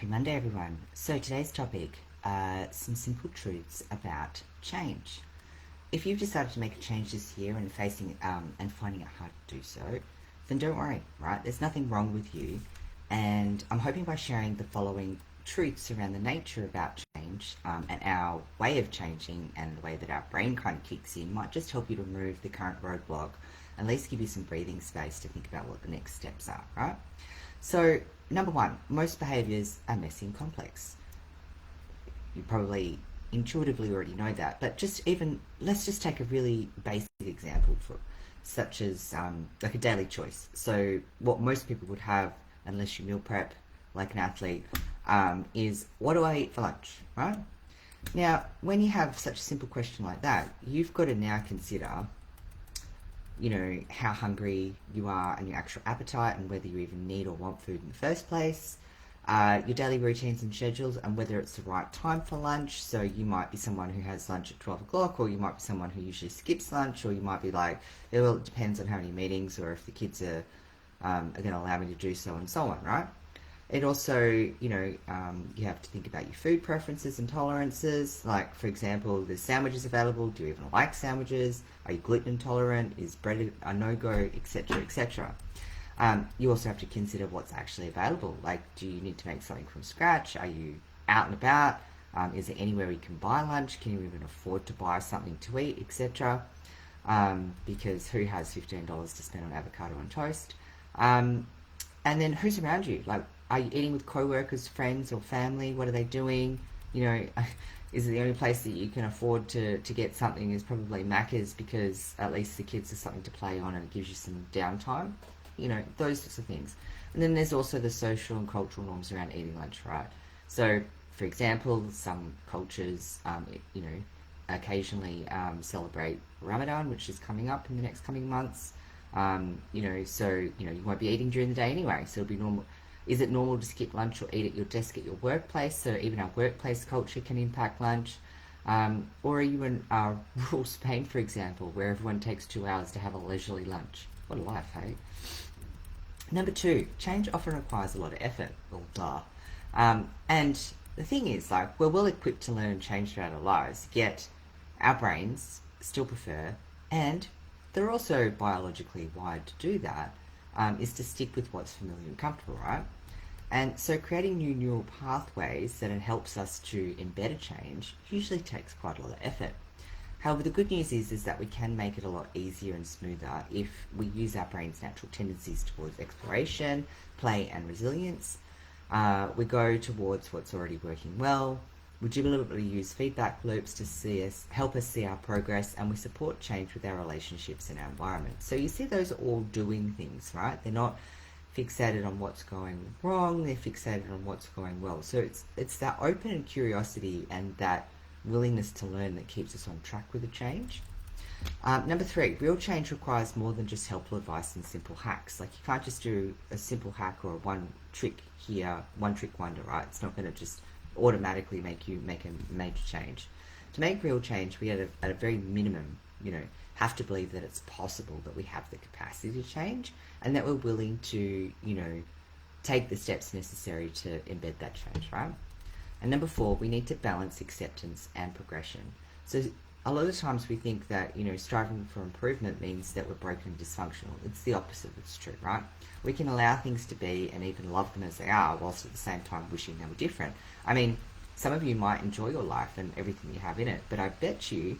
Happy Monday, everyone. So today's topic, some simple truths about change. If you've decided to make a change this year and facing and finding it hard to do so, then don't worry, right? There's nothing wrong with you. And I'm hoping by sharing the following truths around the nature about change and our way of changing and the way that our brain kind of kicks in might just help you to remove the current roadblock, at least give you some breathing space to think about what the next steps are, right? So, number one, most behaviours are messy and complex. You probably intuitively already know that, but let's just take a really basic example such as like a daily choice. So, what most people would have, unless you meal prep like an athlete, is what do I eat for lunch, right? Now, when you have such a simple question like that, you've got to now consider how hungry you are and your actual appetite and whether you even need or want food in the first place, your daily routines and schedules and whether it's the right time for lunch. So you might be someone who has lunch at 12 o'clock, or you might be someone who usually skips lunch, or you might be like, well, it depends on how many meetings or if the kids are going to allow me to do so and so on, right? It also, you have to think about your food preferences and tolerances. Like, for example, there's sandwiches available. Do you even like sandwiches? Are you gluten intolerant? Is bread a no-go, etc., etc.? You also have to consider what's actually available. Like, do you need to make something from scratch? Are you out and about? Is there anywhere you can buy lunch? Can you even afford to buy something to eat, etc.? Because who has $15 to spend on avocado and toast? And then who's around you? Like, are you eating with co-workers, friends, or family? What are they doing? Is it the only place that you can afford to get something is probably Macca's, because at least the kids have something to play on and it gives you some downtime? Those sorts of things. And then there's also the social and cultural norms around eating lunch, right? So, for example, some cultures, occasionally celebrate Ramadan, which is coming up in the next coming months. You won't be eating during the day anyway, so it'll be normal. Is it normal to skip lunch or eat at your desk at your workplace? So even our workplace culture can impact lunch. Or are you in rural Spain, for example, where everyone takes 2 hours to have a leisurely lunch? What a life, hey? Number two, change often requires a lot of effort. Well, duh. And the thing is, like, we're well equipped to learn and change throughout our lives, yet our brains still prefer, and they're also biologically wired to do that, is to stick with what's familiar and comfortable, right? And so creating new neural pathways that it helps us to embed a change usually takes quite a lot of effort. However, the good news is that we can make it a lot easier and smoother if we use our brain's natural tendencies towards exploration, play, and resilience. We go towards what's already working well. We deliberately use feedback loops to help us see our progress, and we support change with our relationships and our environment. So you see, those are all doing things, right? They're not fixated on what's going wrong, they're fixated on what's going well. So it's that open curiosity and that willingness to learn that keeps us on track with a change. Number three, real change requires more than just helpful advice and simple hacks. Like, you can't just do a simple hack or one trick wonder, right? It's not going to just automatically make you make a major change. To make real change, we at a very minimum, have to believe that it's possible, that we have the capacity to change, and that we're willing to, take the steps necessary to embed that change, right? And number four, we need to balance acceptance and progression. So a lot of times we think that, striving for improvement means that we're broken and dysfunctional. It's the opposite that's true, right? We can allow things to be and even love them as they are, whilst at the same time wishing they were different. I mean, some of you might enjoy your life and everything you have in it, but I bet you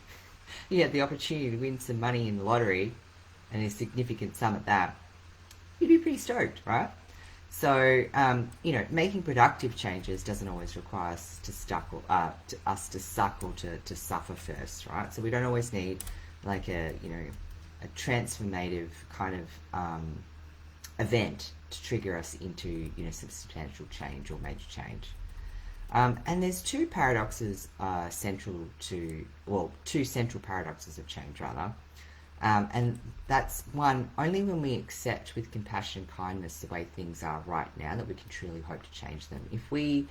had the opportunity to win some money in the lottery, and a significant sum at that, you'd be pretty stoked, right? So, making productive changes doesn't always require us to suck or to suffer first, right? So we don't always need like a transformative kind of event to trigger us into, some substantial change or major change. And there's two central paradoxes of change, rather. And that's one, only when we accept with compassion and kindness the way things are right now that we can truly hope to change them. If we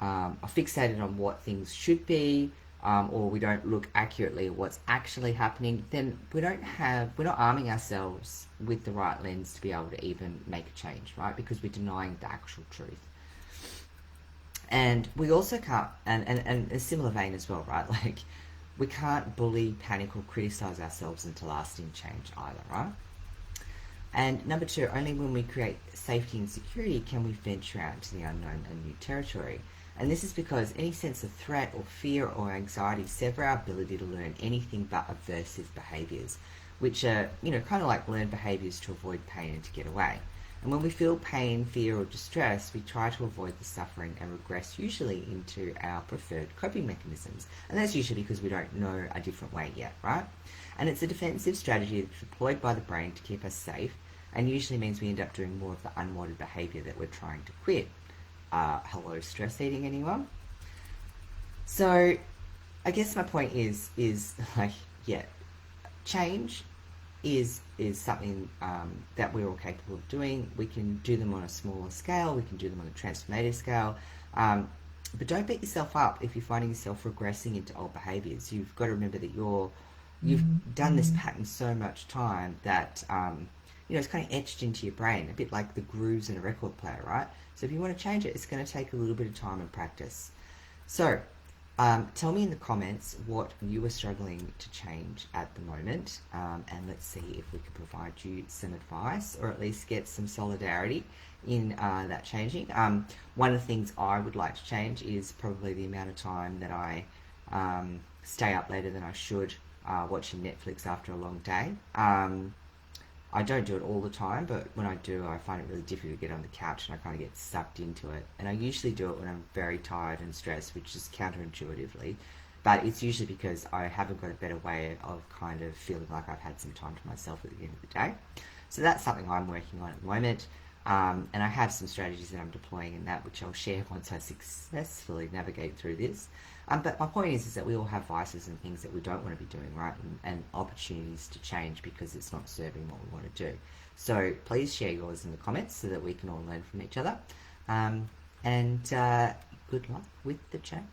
are fixated on what things should be, or we don't look accurately at what's actually happening, then we're not arming ourselves with the right lens to be able to even make a change, right? Because we're denying the actual truth. And we also can't, and a similar vein as well, right? Like, we can't bully, panic, or criticize ourselves into lasting change either, right? And number two, only when we create safety and security can we venture out into the unknown and new territory. And this is because any sense of threat or fear or anxiety sever our ability to learn anything but aversive behaviours, which are, kind of like learned behaviours to avoid pain and to get away. And when we feel pain, fear, or distress, we try to avoid the suffering and regress usually into our preferred coping mechanisms. And that's usually because we don't know a different way yet, right? And it's a defensive strategy that's deployed by the brain to keep us safe, and usually means we end up doing more of the unwanted behaviour that we're trying to quit. Hello, stress eating, anyone? So, I guess my point is like, yeah, change is something that we're all capable of doing. We can do them on a smaller scale. We can do them on a transformative scale. But don't beat yourself up if you're finding yourself regressing into old behaviours. You've got to remember that you've done this pattern so much time that it's kind of etched into your brain, a bit like the grooves in a record player, right? So if you want to change it, it's going to take a little bit of time and practice. So tell me in the comments what you are struggling to change at the moment, and let's see if we can provide you some advice or at least get some solidarity in that changing. One of the things I would like to change is probably the amount of time that I stay up later than I should watching Netflix after a long day. I don't do it all the time, but when I do, I find it really difficult to get on the couch and I kind of get sucked into it. And I usually do it when I'm very tired and stressed, which is counterintuitively. But it's usually because I haven't got a better way of kind of feeling like I've had some time to myself at the end of the day. So that's something I'm working on at the moment. And I have some strategies that I'm deploying in that, which I'll share once I successfully navigate through this. But my point is that we all have vices and things that we don't want to be doing, right? And opportunities to change because it's not serving what we want to do. So please share yours in the comments so that we can all learn from each other. And good luck with the change.